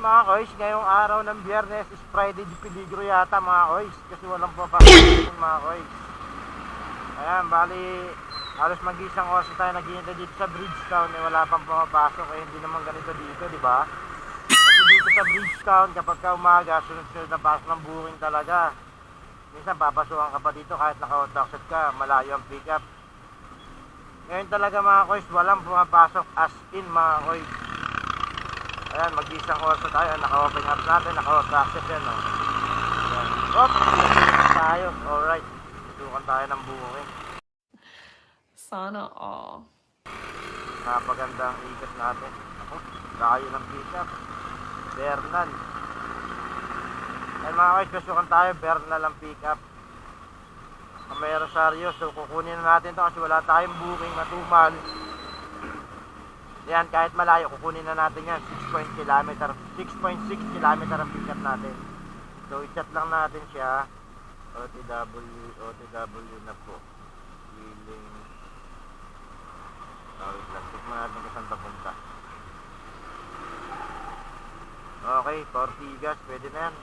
mga koys, ngayong araw ng Biyernes is Friday di peligro yata mga koys. Kasi walang papasok mga koys. Ayan, bali, halos mag-isang oras tayo naghihintay dito sa Bridgetown. Eh, wala pang pumapasok. Eh, hindi naman ganito dito, di ba? Kasi dito sa Bridgetown, kapag ka umaga, sunod-sunod na pasok ng booking talaga. Minsan papasukan ka pa dito kahit naka-taxit ka, malayo ang pick up. Ngayon talaga mga koys, walang pumapasok as in mga koys. Ayan, mag-isang oras na tayo, naka-open up natin, naka-taxit yan, no? Ayan. Op! Tayo, alright. Susukan tayo ng booking. Sana all. Napaganda ang ikot natin. Ako, layo ng pick up. Bernal. Ay mga koys, susukan tayo, Bernal ang pick up. May Rosario, so kukunin na natin to kasi wala tayong booking na tumal. Yan, kahit malayo, kukunin na natin yan. 6.6 kilometer ang pick up natin. So, i-chat lang natin siya. OTW na po. Feeling. Wait lang, tikman natin kung saan papunta. Okay, Ortigas, pwede na yan.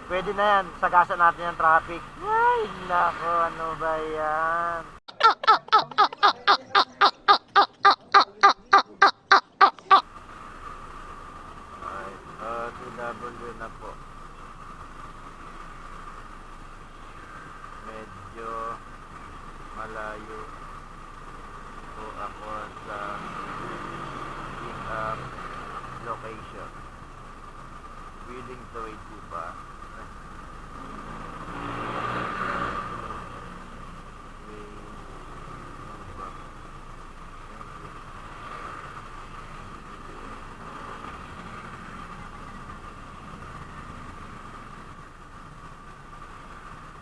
Pwede na yan, sagasan natin yung traffic. Ay, nako, ano ba yan? OTW na po. Medyo malayo po ako sa pick up location. Willing to wait po ba?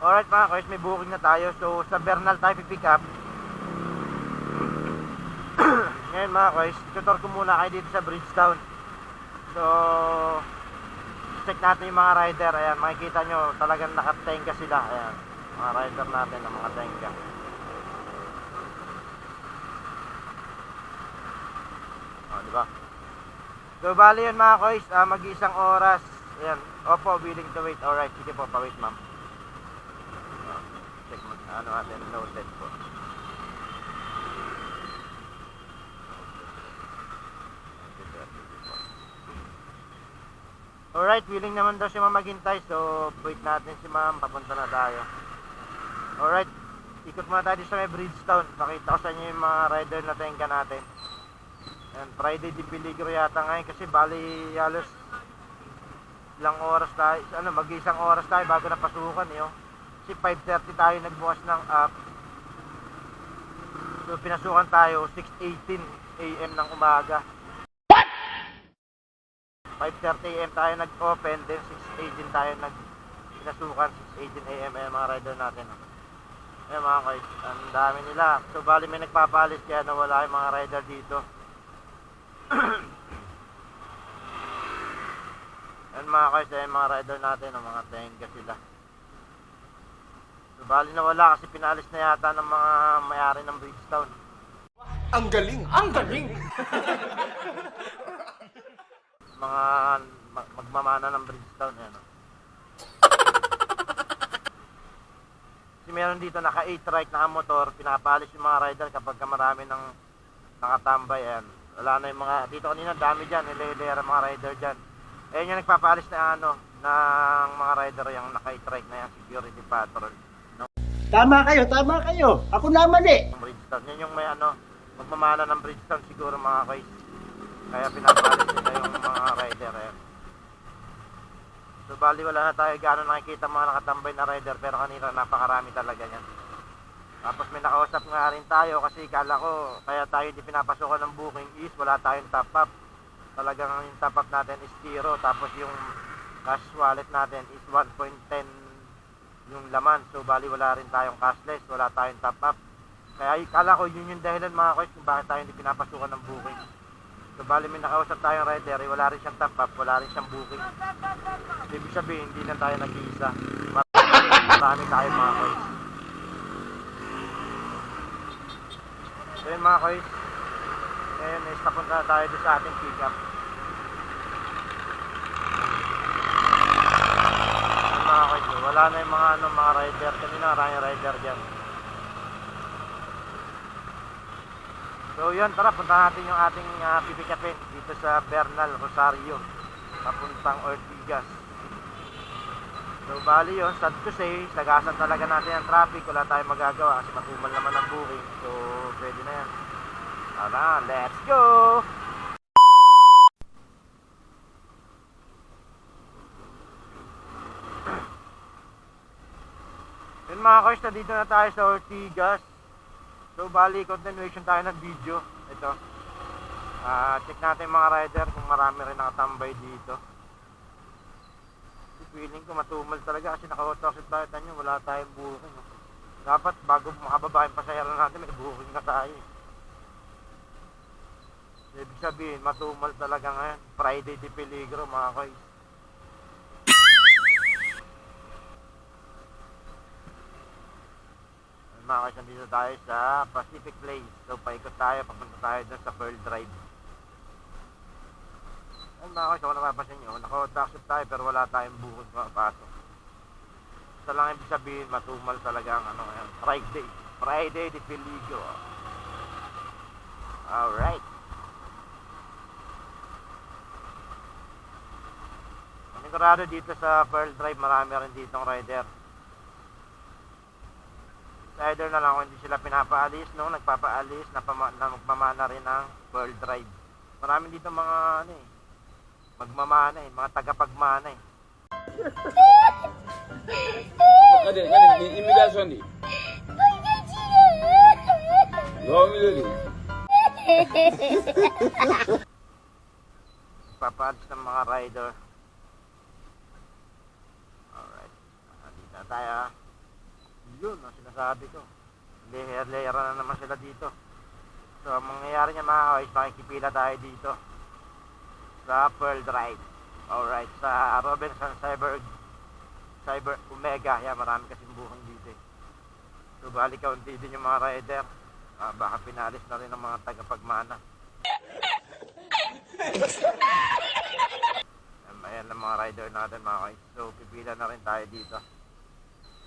Alright mga koys, may booking na tayo. So sa Bernal tayo pick up. Ngayon mga koys, tutor ko muna kayo dito sa Bridgetown. So check natin yung mga rider. Ayan, makikita nyo talagang nakatenga sila. Ayan, mga rider natin ang mga tenga. Diba? So bali yun mga koys, mag-isang oras. Ayan, opo, willing to wait. Alright, sige po, pa-wait ma'am. Check mo, ano natin, noted po. Alright, willing naman daw si ma'am maghintay. So, wait natin si ma'am, papunta na tayo. Alright, ikot muna tayo sa may Bridgetown. Pakita ko sa inyo yung mga rider na tenga natin. Ayan, Friday di peligro yata ngayon kasi bali halos ilang oras tayo, mag-isang oras tayo bago napasukan yun. Kasi 5:30 tayo nagbukas ng app. So pinasukan tayo 6:18 AM ng umaga. 5:30 AM tayo nag-open, then 6:18 tayo pinasukan, 6:18 AM ay mga rider natin. Ayan mga guys, ang dami nila. So bali may nagpapalis kaya nawala yung mga rider dito. Ayan mga guys, ayan mga rider natin, ang mga tenga sila. So bali nawala kasi pinalis na yata ng mga may-ari ng Bridgetown. Ang galing! Ang galing! Mga magmamana ng Bridgetown, ayan. Kasi meron dito naka 8 right na motor, pinapalis yung mga rider kapag marami ng nakatambay, ayan. Wala na yung mga, dito kanina dami dyan, nililera mga rider dyan. Ayan yung nagpapalis na ng mga rider, yung naka 8 right na yan, security patrol. Tama kayo. Ako naman eh. Bridgetown, yan yung may magmamana ng Bridgetown siguro mga guys. Kaya pinapalis nila yung mga rider, ayan. So bali wala na tayo gano'n nakikita mga nakatambay na rider, pero kanina napakarami talaga yan. Tapos may nakausap nga rin tayo kasi kala ko kaya tayo di pinapasukan ng booking is wala tayong top up. Talagang yung top up natin is 0, tapos yung cash wallet natin is 1.10 yung laman. So bali wala rin tayong cashless, wala tayong top up. Kaya kala ko yun yung dahilan mga koys kung bakit tayo hindi pinapasukan ng booking. So bali may nakausap tayong rider, wala rin siyang top up, wala rin siyang booking. Ibig sabihin hindi na tayo nag-iisa. Marami tayo mga koys. So yun mga koys, ngayon is papunta tayo doon sa ating pick up. mga guys, wala na yung mga rider kanina, maraming rider dyan. So yun, tara, punta natin yung ating pipikapin dito sa Bernal, Rosario, papuntang Ortigas. So bali yun, sad to say, sagasan talaga natin ang traffic, wala tayong magagawa kasi matumal naman ang booking. So pwede na yan. Tara, let's go! Yun mga guys, dito na tayo sa Ortigas. So bali, continuation tayo ng video. Ito. Check natin yung mga rider kung marami rin nakatambay dito. Feeling ko matumal talaga kasi naka-autoxid tayo. Tanyo, wala tayong booking. No? Dapat bago makababa yung pasahero natin, may booking na tayo. Ibig sabihin, matumal talaga ngayon. Friday de Peligro mga guys. Mga guys, nandito tayo sa Pacific Place. So paikot tayo, papunta tayo dun sa Pearl Drive. Ayun mga guys, ako napapasin nyo, naka-taxit tayo pero wala tayong bukod papasok. Isa lang ibig sabihin, matumal talaga ang ngayon. Friday de Peligro. Alright. Panigurado dito sa Pearl Drive, marami rin ditong rider. Rider na lang kung hindi sila pinapaalis, no? Nagpapaalis na magmamana rin ng Pearl Drive. Marami dito mga magmamana mga tagapagmana Kadang imigrasyon di. Papaalis ng mga rider. Alright. Dito na tayo. Yun ang sinasabi ko. Layer na naman sila dito. So ang mangyayari niya mga guys, makikipila tayo dito sa Pearl Drive. Alright, sa Robinson Cyber Omega. Yan, marami kasing buhang dito. So bali kaunti din yung mga rider. Baka pinalis na rin ng mga tagapagmana. Ayan ang mga rider natin mga guys. So pipila na rin tayo dito.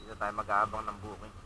Dito tayo mag-aabang ng booking.